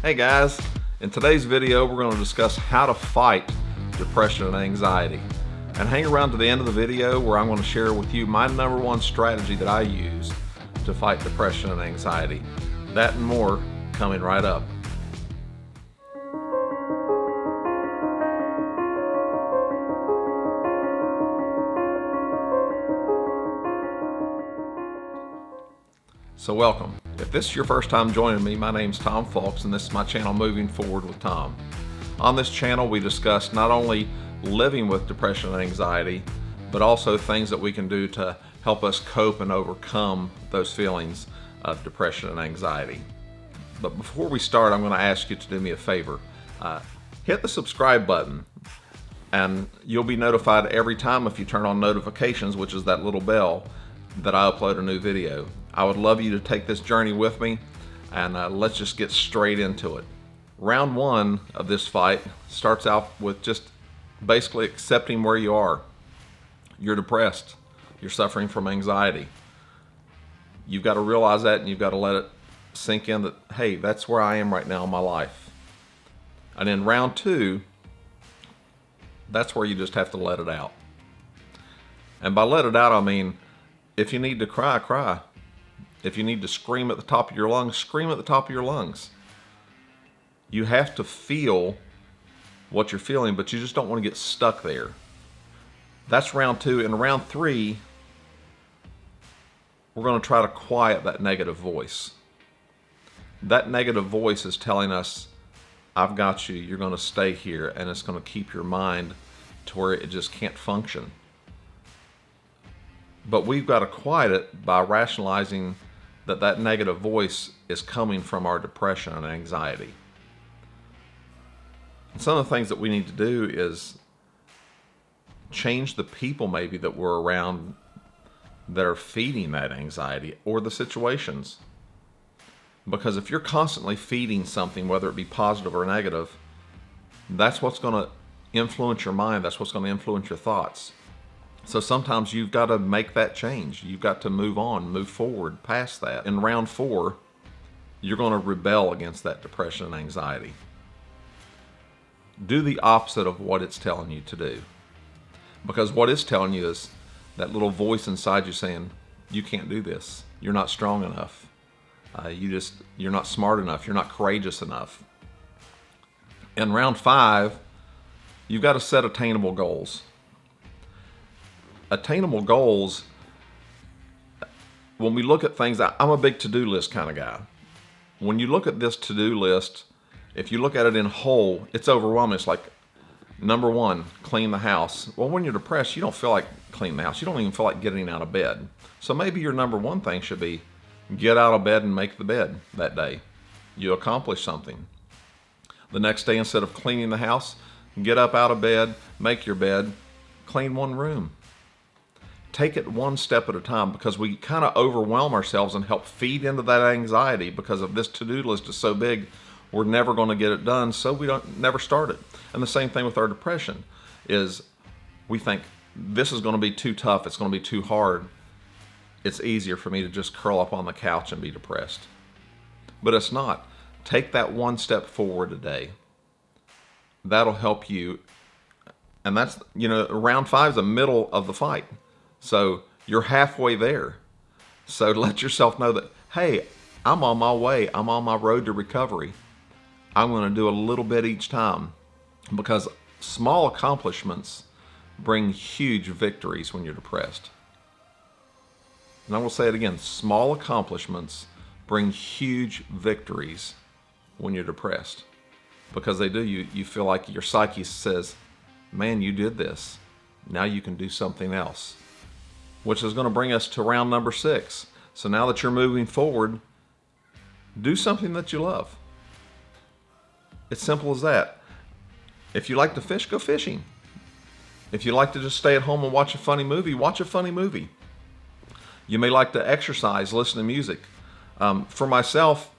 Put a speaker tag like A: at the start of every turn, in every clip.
A: Hey guys, in today's video we're going to discuss how to fight depression and anxiety. And hang around to the end of the video where I'm going to share with you my number one strategy that I use to fight depression and anxiety. That and more coming right up. So welcome. If this is your first time joining me, my name's Tom Fulks and this is my channel Moving Forward with Tom. On this channel we discuss not only living with depression and anxiety, but also things that we can do to help us cope and overcome those feelings of depression and anxiety. But before we start, I'm going to ask you to do me a favor. Hit the subscribe button and you'll be notified every time if you turn on notifications, which is that little bell, that I upload a new video. I would love you to take this journey with me, and let's just get straight into it. Round one of this fight starts out with just basically accepting where you are. You're depressed. You're suffering from anxiety. You've got to realize that, and you've got to let it sink in that, hey, that's where I am right now in my life. And in round two, that's where you just have to let it out. And by let it out, I mean, if you need to cry, cry. If you need to scream at the top of your lungs, scream at the top of your lungs. You have to feel what you're feeling, but you just don't want to get stuck there. That's round two. In round three, we're going to try to quiet that negative voice. That negative voice is telling us, I've got you, you're going to stay here, and it's going to keep your mind to where it just can't function. But we've got to quiet it by rationalizing that negative voice is coming from our depression and anxiety. And some of the things that we need to do is change the people maybe that we're around that are feeding that anxiety, or the situations. Because if you're constantly feeding something, whether it be positive or negative, that's what's going to influence your mind. That's what's going to influence your thoughts. So sometimes you've got to make that change. You've got to move on, move forward past that. In round four, you're going to rebel against that depression and anxiety. Do the opposite of what it's telling you to do. Because what it's telling you is that little voice inside you saying, you can't do this. You're not strong enough. You're not smart enough. You're not courageous enough. In round five, you've got to set attainable goals. Attainable goals, when we look at things, I'm a big to-do list kind of guy. When you look at this to-do list, if you look at it in whole, it's overwhelming. It's like, number one, clean the house. Well, when you're depressed, you don't feel like cleaning the house. You don't even feel like getting out of bed. So maybe your number one thing should be get out of bed and make the bed that day. You accomplish something. The next day, instead of cleaning the house, get up out of bed, make your bed, clean one room. Take it one step at a time, because we kind of overwhelm ourselves and help feed into that anxiety because of this to-do list is so big, we're never going to get it done, so we don't never start it. And the same thing with our depression is we think this is going to be too tough, it's going to be too hard. It's easier for me to just curl up on the couch and be depressed. But it's not. Take that one step forward a day. That'll help you. And that's, round five is the middle of the fight. So you're halfway there. So let yourself know that, hey, I'm on my way. I'm on my road to recovery. I'm going to do a little bit each time, because small accomplishments bring huge victories when you're depressed. And I will say it again, small accomplishments bring huge victories when you're depressed, because they do. You feel like your psyche says, man, you did this. Now you can do something else. Which is going to bring us to round number 6. So now that you're moving forward, do something that you love. It's simple as that. If you like to fish, go fishing. If you like to just stay at home and watch a funny movie, watch a funny movie. You may like to exercise, listen to music. For myself,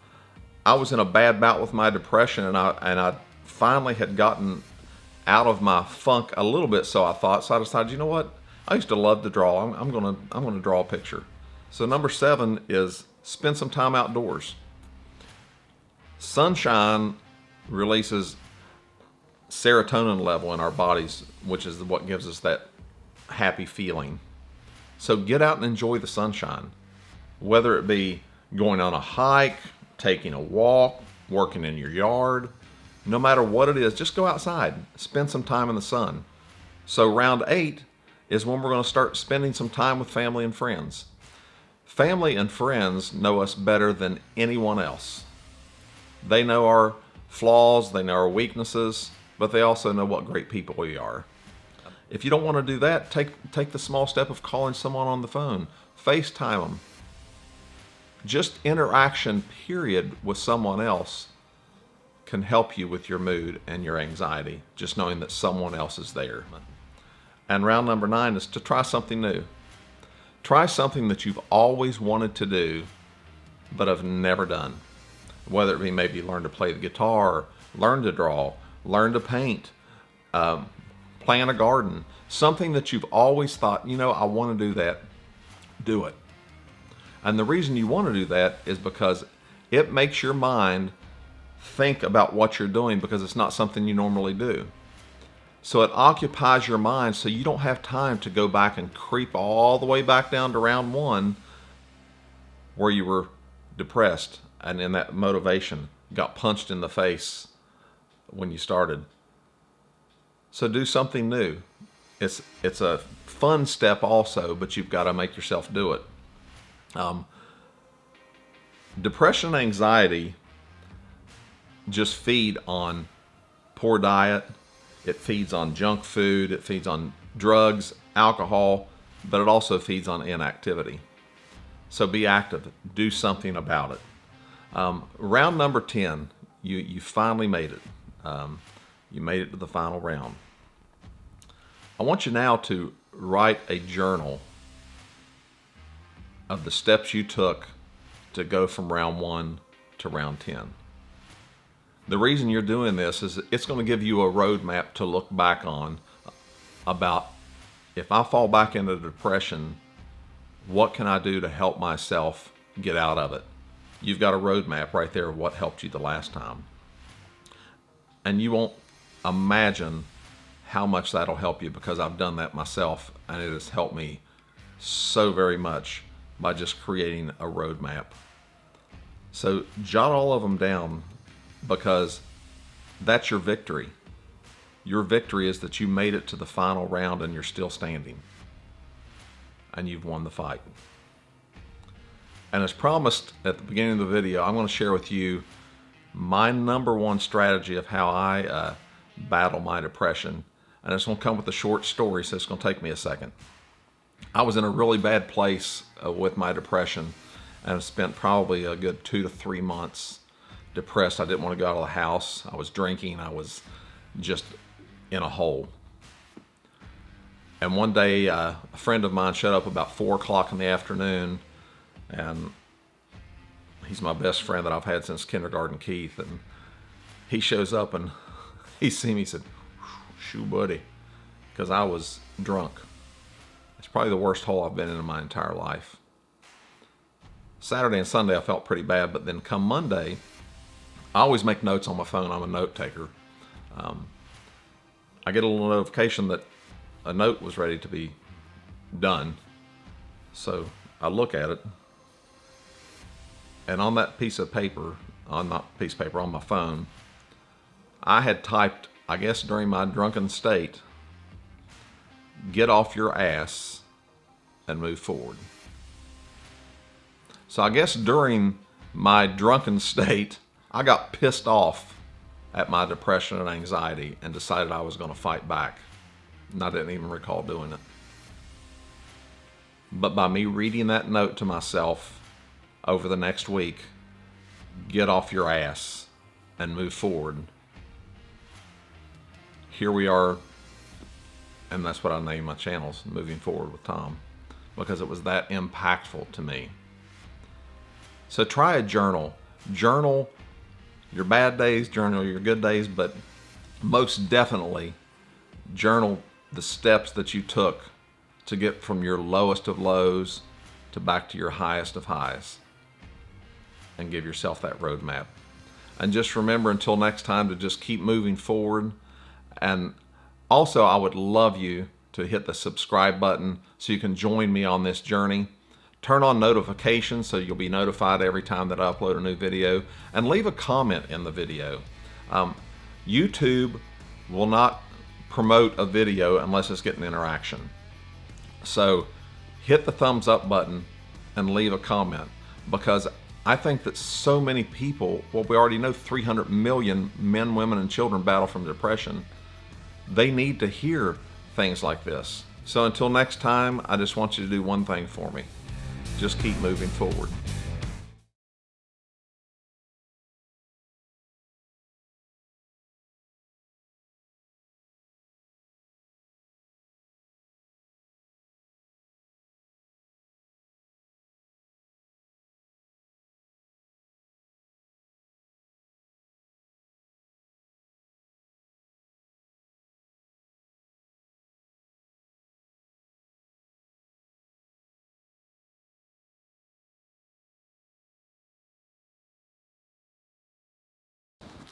A: I was in a bad bout with my depression, and I finally had gotten out of my funk a little bit, so I thought. So I decided, you know what? I used to love to draw. I'm gonna draw a picture. So number 7 is spend some time outdoors. Sunshine releases serotonin level in our bodies, which is what gives us that happy feeling. So get out and enjoy the sunshine, whether it be going on a hike, taking a walk, working in your yard. No matter what it is, just go outside, spend some time in the sun. So round 8 is when we're going to start spending some time with family and friends. Family and friends know us better than anyone else. They know our flaws, they know our weaknesses, but they also know what great people we are. If you don't want to do that, take the small step of calling someone on the phone, FaceTime them. Just interaction, period, with someone else can help you with your mood and your anxiety, just knowing that someone else is there. And round number 9 is to try something new. Try something that you've always wanted to do, but have never done. Whether it be maybe learn to play the guitar, learn to draw, learn to paint, plant a garden. Something that you've always thought, I want to do that. Do it. And the reason you want to do that is because it makes your mind think about what you're doing, because it's not something you normally do. So it occupies your mind so you don't have time to go back and creep all the way back down to round 1 where you were depressed and in that motivation got punched in the face when you started. So do something new. It's a fun step also, but you've got to make yourself do it. Depression and anxiety just feed on poor diet. It feeds on junk food. It feeds on drugs, alcohol, but it also feeds on inactivity. So be active. Do something about it. Round number 10, you finally made it. You made it to the final round. I want you now to write a journal of the steps you took to go from round 1 to round 10. The reason you're doing this is it's going to give you a roadmap to look back on about, if I fall back into depression, what can I do to help myself get out of it? You've got a roadmap right there of what helped you the last time. And you won't imagine how much that'll help you, because I've done that myself and it has helped me so very much by just creating a roadmap. So jot all of them down, because that's your victory. Your victory is that you made it to the final round and you're still standing. And you've won the fight. And as promised at the beginning of the video, I'm going to share with you my number 1 strategy of how I battle my depression. And it's going to come with a short story, so it's going to take me a second. I was in a really bad place with my depression, and I spent probably a good 2 to 3 months depressed. I didn't want to go out of the house. I was drinking. I was just in a hole. And one day, a friend of mine showed up about 4 o'clock in the afternoon, and he's my best friend that I've had since kindergarten, Keith. And he shows up and he seen me, he said, "Shoo, buddy," because I was drunk. It's probably the worst hole I've been in my entire life. Saturday and Sunday I felt pretty bad, but then come Monday, I always make notes on my phone. I'm a note taker. I get a little notification that a note was ready to be done. So I look at it, and on that piece of paper, on my phone, I had typed, I guess during my drunken state, "Get off your ass and move forward." So I guess during my drunken state, I got pissed off at my depression and anxiety and decided I was going to fight back. And I didn't even recall doing it. But by me reading that note to myself over the next week, "Get off your ass and move forward," here we are. And that's what I named my channels, Moving Forward with Tom, because it was that impactful to me. So try a journal. Journal your bad days, journal your good days, but most definitely journal the steps that you took to get from your lowest of lows to back to your highest of highs, and give yourself that roadmap. And just remember until next time to just keep moving forward. And also, I would love you to hit the subscribe button so you can join me on this journey. Turn on notifications so you'll be notified every time that I upload a new video. And leave a comment in the video. YouTube will not promote a video unless it's getting interaction. So hit the thumbs up button and leave a comment, because I think that so many people, well, we already know 300 million men, women, and children battle from depression. They need to hear things like this. So until next time, I just want you to do one thing for me. Just keep moving forward.